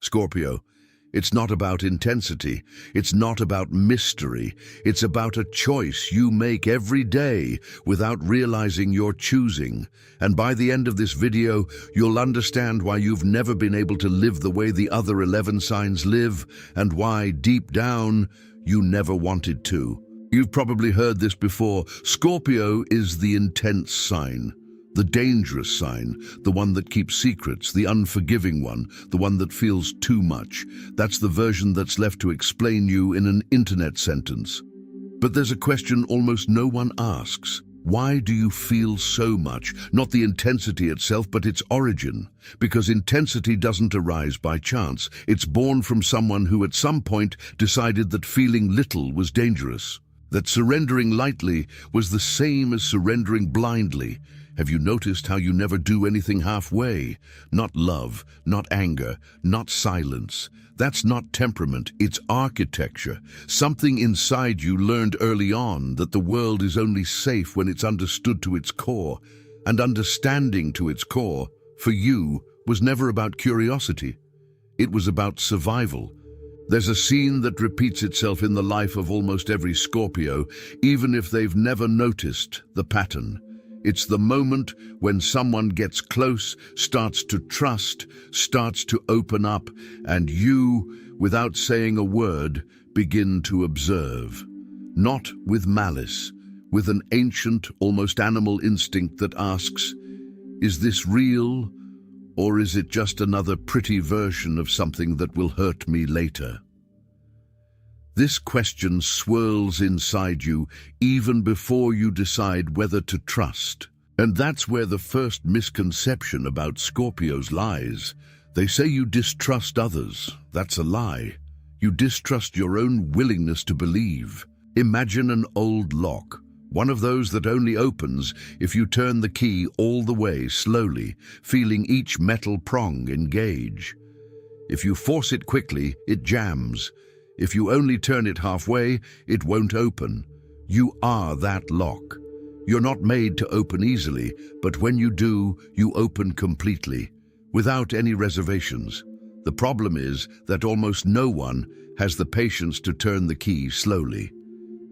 Scorpio, it's not about intensity, it's not about mystery, it's about a choice you make every day without realizing you're choosing. And by the end of this video, you'll understand why you've never been able to live the way the other 11 signs live, and why, deep down, you never wanted to. You've probably heard this before. Scorpio is the intense sign. The dangerous sign, the one that keeps secrets, the unforgiving one, the one that feels too much. That's the version that's left to explain you in an internet sentence. But there's a question almost no one asks. Why do you feel so much? Not the intensity itself, but its origin. Because intensity doesn't arise by chance. It's born from someone who at some point decided that feeling little was dangerous. That surrendering lightly was the same as surrendering blindly. Have you noticed how you never do anything halfway? Not love, not anger, not silence. That's not temperament, it's architecture. Something inside you learned early on that the world is only safe when it's understood to its core. And understanding to its core, for you, was never about curiosity. It was about survival. There's a scene that repeats itself in the life of almost every Scorpio, even if they've never noticed the pattern. It's the moment when someone gets close, starts to trust, starts to open up, and you, without saying a word, begin to observe. Not with malice, with an ancient, almost animal instinct that asks, is this real, or is it just another pretty version of something that will hurt me later? This question swirls inside you even before you decide whether to trust. And that's where the first misconception about Scorpios lies. They say you distrust others. That's a lie. You distrust your own willingness to believe. Imagine an old lock, one of those that only opens if you turn the key all the way slowly, feeling each metal prong engage. If you force it quickly, it jams. If you only turn it halfway, it won't open. You are that lock. You're not made to open easily, but when you do, you open completely, without any reservations. The problem is that almost no one has the patience to turn the key slowly.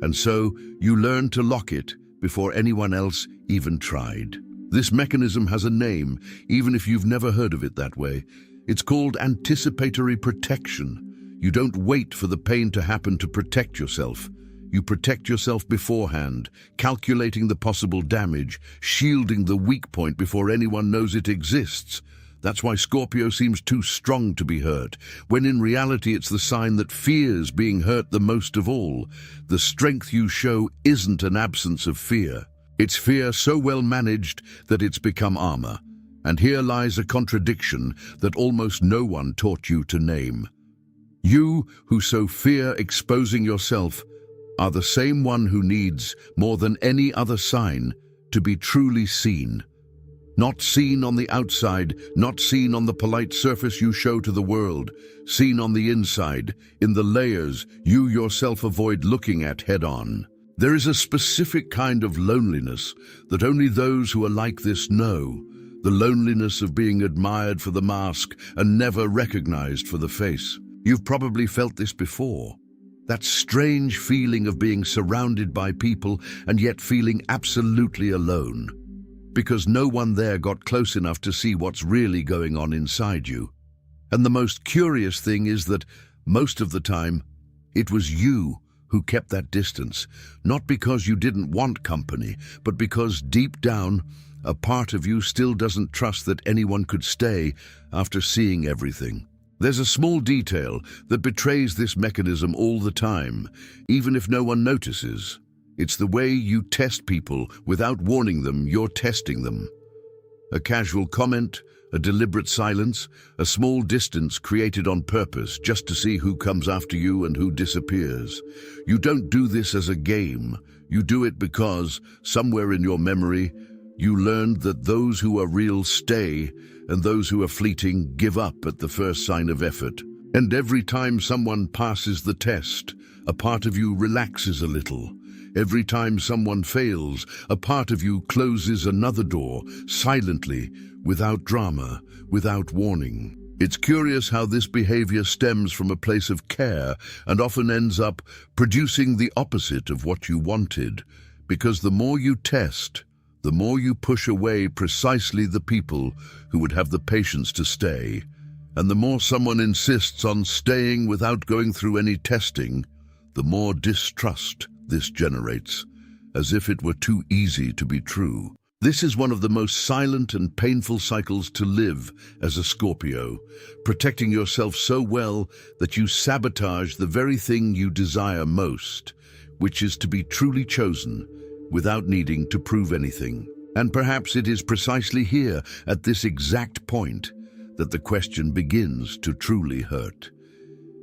And so you learn to lock it before anyone else even tried. This mechanism has a name, even if you've never heard of it that way. It's called anticipatory protection. You don't wait for the pain to happen to protect yourself. You protect yourself beforehand, calculating the possible damage, shielding the weak point before anyone knows it exists. That's why Scorpio seems too strong to be hurt, when in reality it's the sign that fears being hurt the most of all. The strength you show isn't an absence of fear. It's fear so well managed that it's become armor. And here lies a contradiction that almost no one taught you to name. You, who so fear exposing yourself, are the same one who needs, more than any other sign, to be truly seen. Not seen on the outside, not seen on the polite surface you show to the world, seen on the inside, in the layers you yourself avoid looking at head-on. There is a specific kind of loneliness that only those who are like this know, the loneliness of being admired for the mask and never recognized for the face. You've probably felt this before. That strange feeling of being surrounded by people and yet feeling absolutely alone. Because no one there got close enough to see what's really going on inside you. And the most curious thing is that, most of the time, it was you who kept that distance. Not because you didn't want company, but because deep down, a part of you still doesn't trust that anyone could stay after seeing everything. There's a small detail that betrays this mechanism all the time, even if no one notices. It's the way you test people without warning them you're testing them. A casual comment, a deliberate silence, a small distance created on purpose just to see who comes after you and who disappears. You don't do this as a game. You do it because, somewhere in your memory, you learned that those who are real stay, and those who are fleeting give up at the first sign of effort. And every time someone passes the test, a part of you relaxes a little. Every time someone fails, a part of you closes another door, silently, without drama, without warning. It's curious how this behavior stems from a place of care and often ends up producing the opposite of what you wanted, because the more you test, the more you push away precisely the people who would have the patience to stay. And the more someone insists on staying without going through any testing, the more distrust this generates, as if it were too easy to be true. This is one of the most silent and painful cycles to live as a Scorpio, protecting yourself so well that you sabotage the very thing you desire most, which is to be truly chosen without needing to prove anything. And perhaps it is precisely here, at this exact point, that the question begins to truly hurt.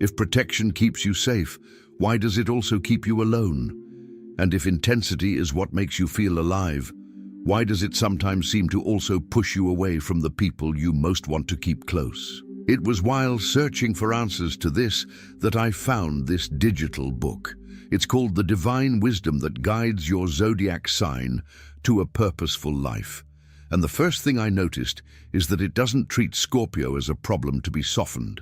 If protection keeps you safe, why does it also keep you alone? And if intensity is what makes you feel alive, why does it sometimes seem to also push you away from the people you most want to keep close? It was while searching for answers to this that I found this digital book. It's called The Divine Wisdom That Guides Your Zodiac Sign to a Purposeful Life. And the first thing I noticed is that it doesn't treat Scorpio as a problem to be softened.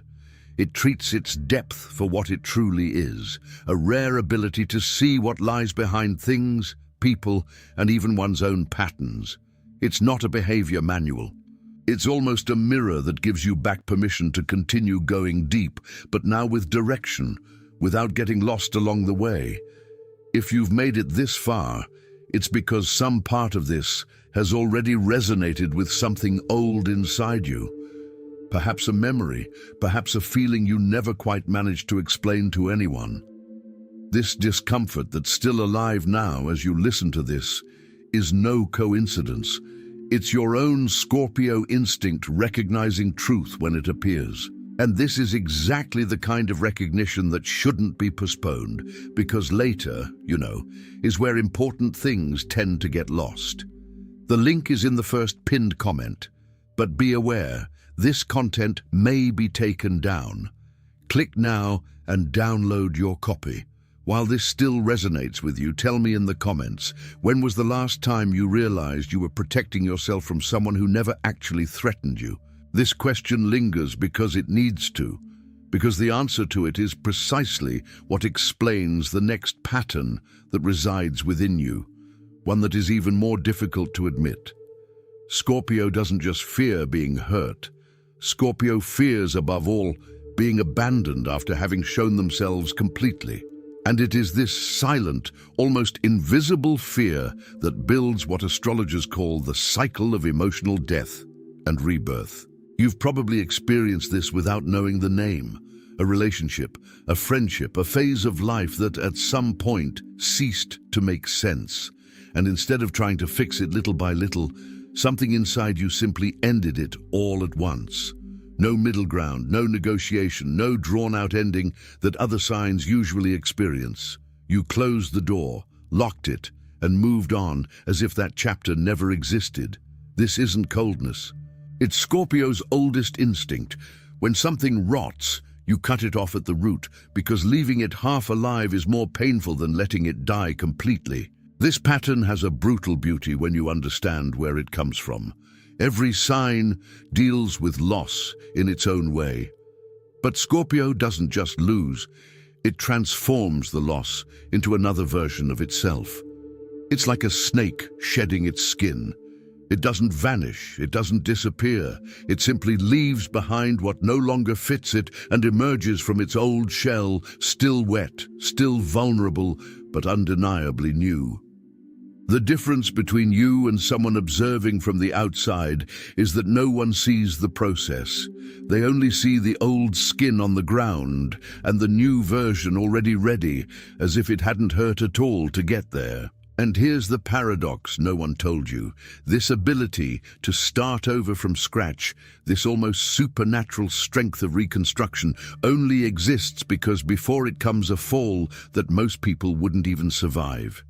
It treats its depth for what it truly is, a rare ability to see what lies behind things, people, and even one's own patterns. It's not a behavior manual. It's almost a mirror that gives you back permission to continue going deep, but now with direction, without getting lost along the way. If you've made it this far, it's because some part of this has already resonated with something old inside you. Perhaps a memory, perhaps a feeling you never quite managed to explain to anyone. This discomfort that's still alive now as you listen to this is no coincidence. It's your own Scorpio instinct recognizing truth when it appears. And this is exactly the kind of recognition that shouldn't be postponed, because later, is where important things tend to get lost. The link is in the first pinned comment, but be aware, this content may be taken down. Click now and download your copy. While this still resonates with you, tell me in the comments, when was the last time you realized you were protecting yourself from someone who never actually threatened you? This question lingers because it needs to, because the answer to it is precisely what explains the next pattern that resides within you, one that is even more difficult to admit. Scorpio doesn't just fear being hurt. Scorpio fears, above all, being abandoned after having shown themselves completely. And it is this silent, almost invisible fear that builds what astrologers call the cycle of emotional death and rebirth. You've probably experienced this without knowing the name. A relationship, a friendship, a phase of life that at some point ceased to make sense. And instead of trying to fix it little by little, something inside you simply ended it all at once. No middle ground, no negotiation, no drawn-out ending that other signs usually experience. You closed the door, locked it, and moved on as if that chapter never existed. This isn't coldness. It's Scorpio's oldest instinct. When something rots, you cut it off at the root, because leaving it half alive is more painful than letting it die completely. This pattern has a brutal beauty when you understand where it comes from. Every sign deals with loss in its own way. But Scorpio doesn't just lose, it transforms the loss into another version of itself. It's like a snake shedding its skin. It doesn't vanish, it doesn't disappear. It simply leaves behind what no longer fits it and emerges from its old shell, still wet, still vulnerable, but undeniably new. The difference between you and someone observing from the outside is that no one sees the process. They only see the old skin on the ground and the new version already ready, as if it hadn't hurt at all to get there. And here's the paradox no one told you. This ability to start over from scratch, this almost supernatural strength of reconstruction, only exists because before it comes a fall that most people wouldn't even survive.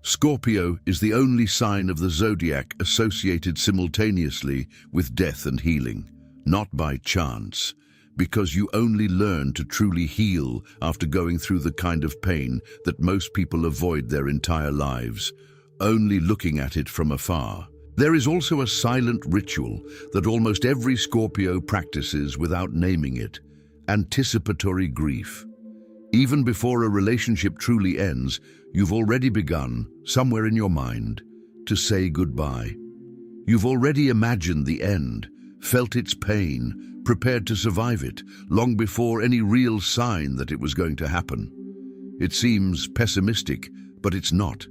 Scorpio is the only sign of the zodiac associated simultaneously with death and healing, not by chance, because you only learn to truly heal after going through the kind of pain that most people avoid their entire lives, only looking at it from afar. There is also a silent ritual that almost every Scorpio practices without naming it: anticipatory grief. Even before a relationship truly ends, you've already begun, somewhere in your mind, to say goodbye. You've already imagined the end, felt its pain, prepared to survive it, long before any real sign that it was going to happen. It seems pessimistic, but it's not.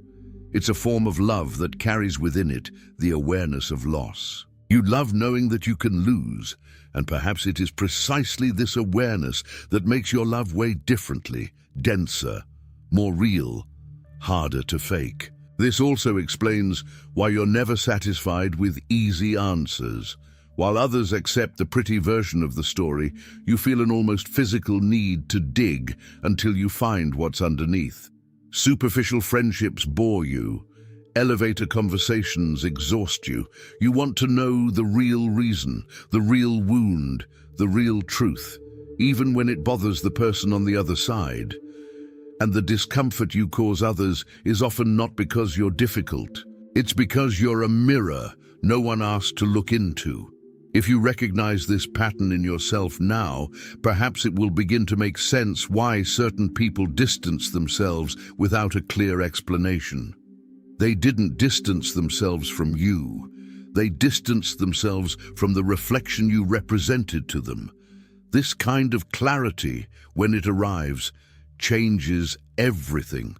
It's a form of love that carries within it the awareness of loss. You love knowing that you can lose, and perhaps it is precisely this awareness that makes your love weigh differently, denser, more real, harder to fake. This also explains why you're never satisfied with easy answers. While others accept the pretty version of the story, you feel an almost physical need to dig until you find what's underneath. Superficial friendships bore you. Elevator conversations exhaust you. You want to know the real reason, the real wound, the real truth, even when it bothers the person on the other side. And the discomfort you cause others is often not because you're difficult. It's because you're a mirror no one asked to look into. If you recognize this pattern in yourself now, perhaps it will begin to make sense why certain people distance themselves without a clear explanation. They didn't distance themselves from you. They distanced themselves from the reflection you represented to them. This kind of clarity, when it arrives, changes everything.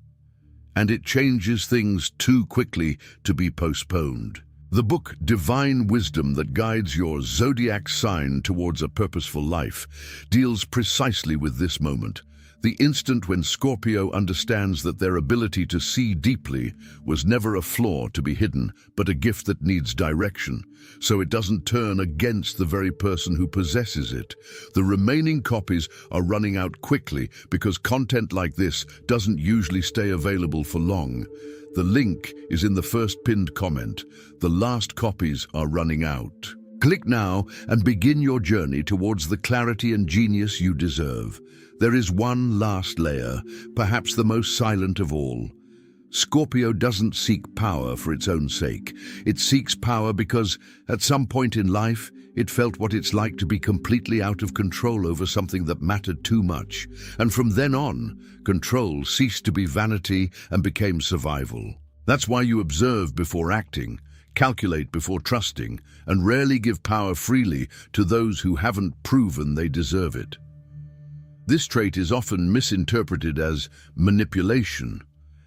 And it changes things too quickly to be postponed. The book Divine Wisdom that guides your zodiac sign towards a purposeful life deals precisely with this moment, the instant when Scorpio understands that their ability to see deeply was never a flaw to be hidden, but a gift that needs direction, so it doesn't turn against the very person who possesses it. The remaining copies are running out quickly because content like this doesn't usually stay available for long. The link is in the first pinned comment. The last copies are running out. Click now and begin your journey towards the clarity and genius you deserve. There is one last layer, perhaps the most silent of all. Scorpio doesn't seek power for its own sake. It seeks power because, at some point in life, it felt what it's like to be completely out of control over something that mattered too much. And from then on, control ceased to be vanity and became survival. That's why you observe before acting, calculate before trusting, and rarely give power freely to those who haven't proven they deserve it. This trait is often misinterpreted as manipulation,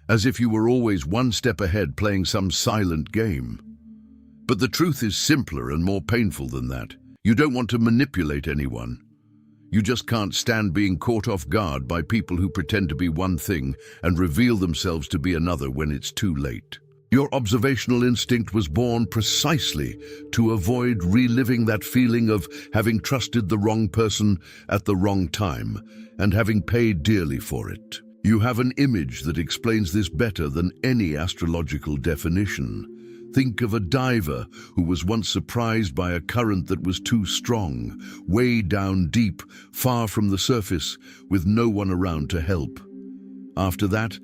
as if you were always one step ahead playing some silent game. But the truth is simpler and more painful than that. You don't want to manipulate anyone. You just can't stand being caught off guard by people who pretend to be one thing and reveal themselves to be another when it's too late. Your observational instinct was born precisely to avoid reliving that feeling of having trusted the wrong person at the wrong time and having paid dearly for it. You have an image that explains this better than any astrological definition. Think of a diver who was once surprised by a current that was too strong, way down deep, far from the surface, with no one around to help. After that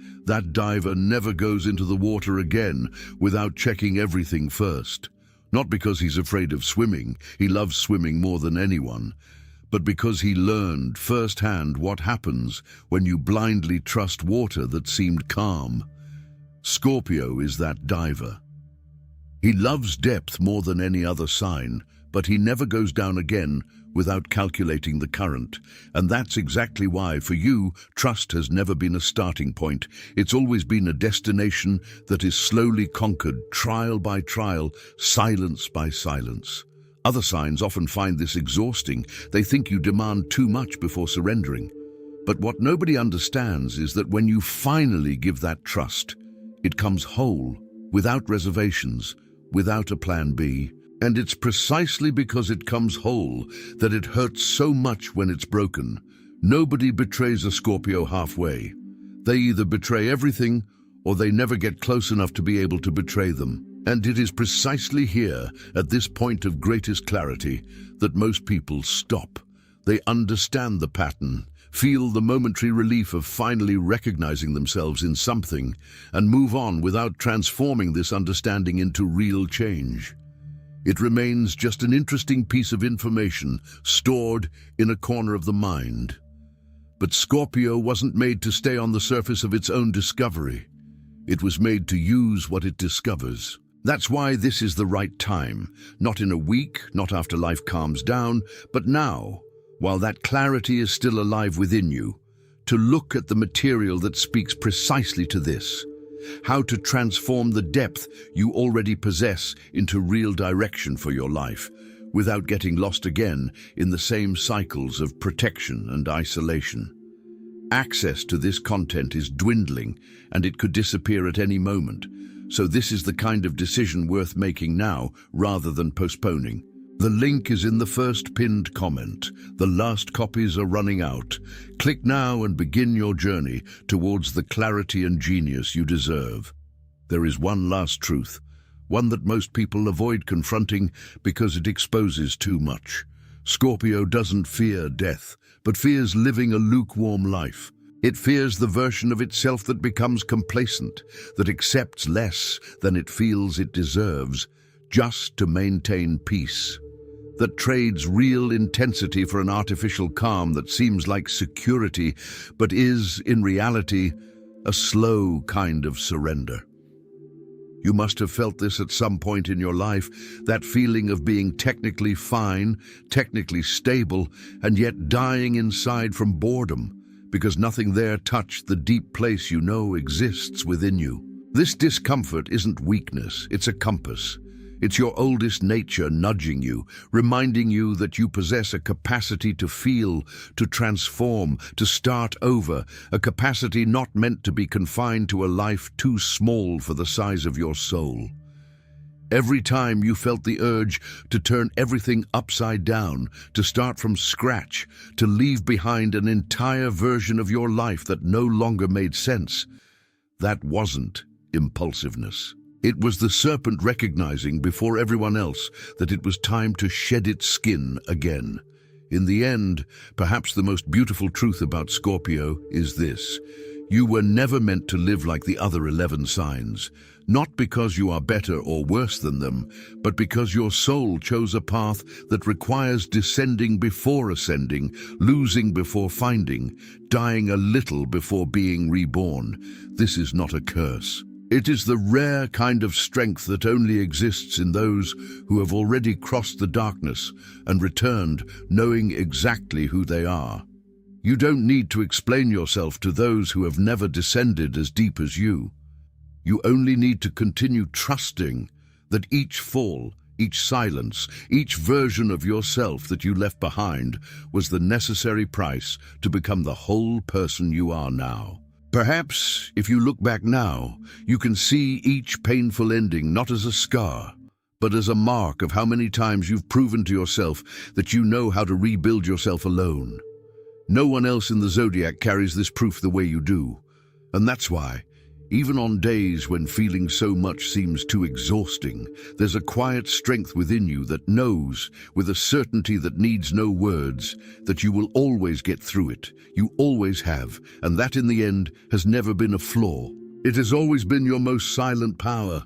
diver never goes into the water again without checking everything first. Not because he's afraid of swimming, he loves swimming more than anyone, but because he learned firsthand what happens when you blindly trust water that seemed calm. Scorpio is that diver. He loves depth more than any other sign, but he never goes down again without calculating the current. And that's exactly why, for you, trust has never been a starting point. It's always been a destination that is slowly conquered, trial by trial, silence by silence. Other signs often find this exhausting. They think you demand too much before surrendering. But what nobody understands is that when you finally give that trust, it comes whole, without reservations, without a plan B. And it's precisely because it comes whole that it hurts so much when it's broken. Nobody betrays a Scorpio halfway. They either betray everything or they never get close enough to be able to betray them. And it is precisely here, at this point of greatest clarity, that most people stop. They understand the pattern, feel the momentary relief of finally recognizing themselves in something, and move on without transforming this understanding into real change. It remains just an interesting piece of information stored in a corner of the mind. But Scorpio wasn't made to stay on the surface of its own discovery. It was made to use what it discovers. That's why this is the right time, not in a week, not after life calms down, but now, while that clarity is still alive within you, to look at the material that speaks precisely to this, how to transform the depth you already possess into real direction for your life, without getting lost again in the same cycles of protection and isolation. Access to this content is dwindling, and it could disappear at any moment. So this is the kind of decision worth making now, rather than postponing. The link is in the first pinned comment. The last copies are running out. Click now and begin your journey towards the clarity and genius you deserve. There is one last truth, one that most people avoid confronting because it exposes too much. Scorpio doesn't fear death, but fears living a lukewarm life. It fears the version of itself that becomes complacent, that accepts less than it feels it deserves, just to maintain peace, that trades real intensity for an artificial calm that seems like security, but is, in reality, a slow kind of surrender. You must have felt this at some point in your life, that feeling of being technically fine, technically stable, and yet dying inside from boredom, because nothing there touched the deep place you know exists within you. This discomfort isn't weakness, it's a compass. It's your oldest nature nudging you, reminding you that you possess a capacity to feel, to transform, to start over, a capacity not meant to be confined to a life too small for the size of your soul. Every time you felt the urge to turn everything upside down, to start from scratch, to leave behind an entire version of your life that no longer made sense, that wasn't impulsiveness. It was the serpent recognizing before everyone else that it was time to shed its skin again. In the end, perhaps the most beautiful truth about Scorpio is this: you were never meant to live like the other 11 signs, not because you are better or worse than them, but because your soul chose a path that requires descending before ascending, losing before finding, dying a little before being reborn. This is not a curse. It is the rare kind of strength that only exists in those who have already crossed the darkness and returned knowing exactly who they are. You don't need to explain yourself to those who have never descended as deep as you. You only need to continue trusting that each fall, each silence, each version of yourself that you left behind was the necessary price to become the whole person you are now. Perhaps, if you look back now, you can see each painful ending not as a scar, but as a mark of how many times you've proven to yourself that you know how to rebuild yourself alone. No one else in the Zodiac carries this proof the way you do, and that's why, even on days when feeling so much seems too exhausting, there's a quiet strength within you that knows, with a certainty that needs no words, that you will always get through it. You always have, and that in the end has never been a flaw. It has always been your most silent power.